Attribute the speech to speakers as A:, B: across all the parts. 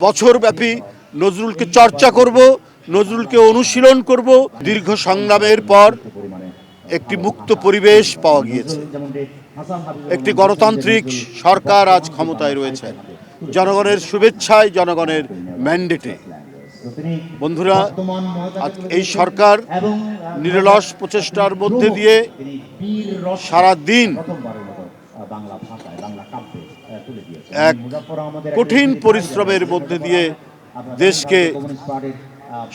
A: বছরব্যাপী নজরুলকে চর্চা করব, নজরুলকে অনুশীলন করব। দীর্ঘ সংগ্রামের পর একটি মুক্ত পরিবেশ পাওয়া গিয়েছে। একটি গণতান্ত্রিক সরকার আজ ক্ষমতায় রয়েছে, জনগণের শুভেচ্ছায়, জনগণের ম্যান্ডেটে। বন্ধুরা, এই সরকার নিরলস প্রচেষ্টার মধ্যে দিয়ে সারা দিন এক কঠিন পরিশ্রমের মধ্যে দিয়ে দেশকে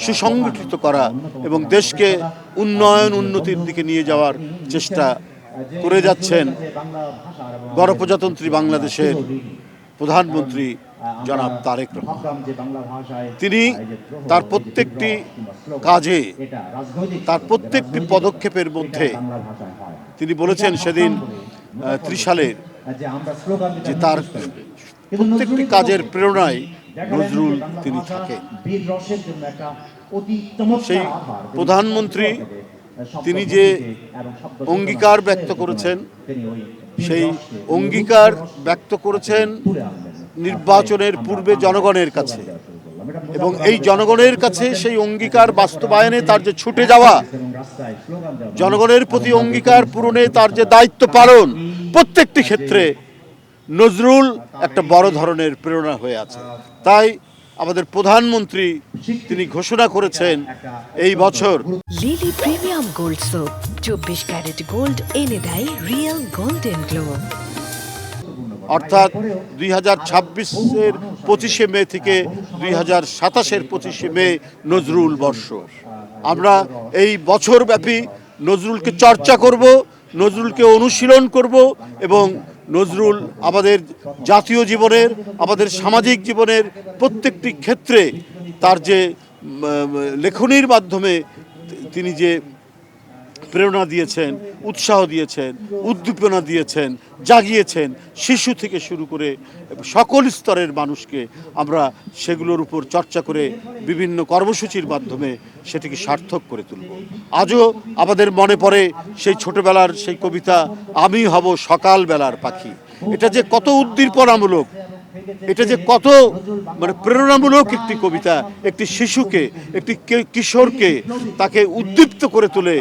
A: সুসংগঠিত করা এবং দেশকে উন্নতির দিকে নিয়ে যাওয়ার চেষ্টা করে যাচ্ছেন গণপ্রজাতন্ত্রী বাংলাদেশের প্রধানমন্ত্রী জনাব তারেক রহমান। তিনি তার প্রত্যেকটি কাজে, তার প্রত্যেকটি পদক্ষেপের মধ্যে তিনি বলেছেন সেদিন ত্রিশালের যে তার প্রত্যেকটি কাজের প্রেরণায় নজরুল তিনি থাকেন। সেই প্রধানমন্ত্রী তিনি যে অঙ্গীকার ব্যক্ত করেছেন, সেই অঙ্গীকার ব্যক্ত করেছেন নির্বাচনের পূর্বে জনগণের কাছে, এবং এই জনগণের কাছে সেই অঙ্গীকার বাস্তবায়নে তার যে ছুটে যাওয়া, জনগণের প্রতি অঙ্গীকার পূরণে তার যে দায়িত্ব পালন, প্রত্যেকটি ক্ষেত্রে নজরুল একটা বড় ধরনের প্রেরণা হয়ে আছে। তাই আমাদের প্রধানমন্ত্রী তিনি ঘোষণা করেছেন এই বছর
B: Lily premium gold soap 24 carat gold এনে দেয় রিয়েল গোল্ডেন গ্লো।
A: অর্থাৎ 2026-এর 25শে মে থেকে 2027-এর 25শে মে নজরুল বর্ষ। আমরা এই বছরব্যাপী নজরুলকে চর্চা করব, নজরুলকে অনুশীলন করব এবং নজরুল আমাদের জাতীয় জীবনের, আমাদের সামাজিক জীবনের প্রত্যেকটি ক্ষেত্রে তার যে লেখনীর মাধ্যমে তিনি যে প্রেরণা দিয়েছেন, উৎসাহ দিয়েছেন, উদ্দীপনা দিয়েছেন, জাগিয়েছেন, শিশু থেকে শুরু করে সকল স্তরের মানুষকে আমরা সেগুলোর উপর চর্চা করে বিভিন্ন কর্মসূচির মাধ্যমে সেটিকে সার্থক করে তুলব। আজও আমাদের মনে পড়ে সেই ছোটবেলার সেই কবিতা, আমি হব সকালবেলার পাখি। এটা যে কত উদ্দীপনামূলক, এটা যে কত প্রেরণামূলক একটি কবিতা, একটি শিশুকে, একটি কিশোরকে তাকে উদ্দীপ্ত করে তোলে,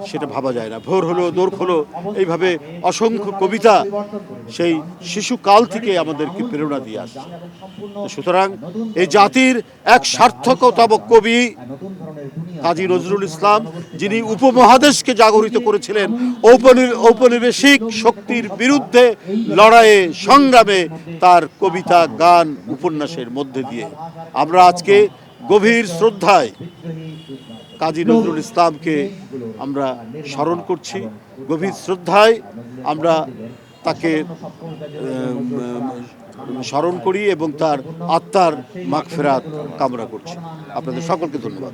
A: সেটা ভাবা যায় না। ভোর হলো, দোর হলো, এইভাবে অসংখ্য কবিতা সেই শিশুকাল থেকে আমাদেরকে প্রেরণা দিয়ে আসছে। সুতরাং এই জাতির এক সার্থকতম কবি কাজী নজরুল ইসলাম, যিনি উপমহাদেশকে জাগরিত করেছিলেন ঔপনিবেশিক শক্তির বিরুদ্ধে লড়াইয়ে, সংগ্রামে, তার কবিতা, গান, উপন্যাসের মধ্যে দিয়ে আমরা আজকে গভীর শ্রদ্ধায় কাজী নজরুল ইসলামকে আমরা স্মরণ করছি। গভীর শ্রদ্ধায় আমরা তাকে স্মরণ করি এবং তার আত্মার মাগফিরাত কামনা করছি। আপনাদের সকলকে ধন্যবাদ।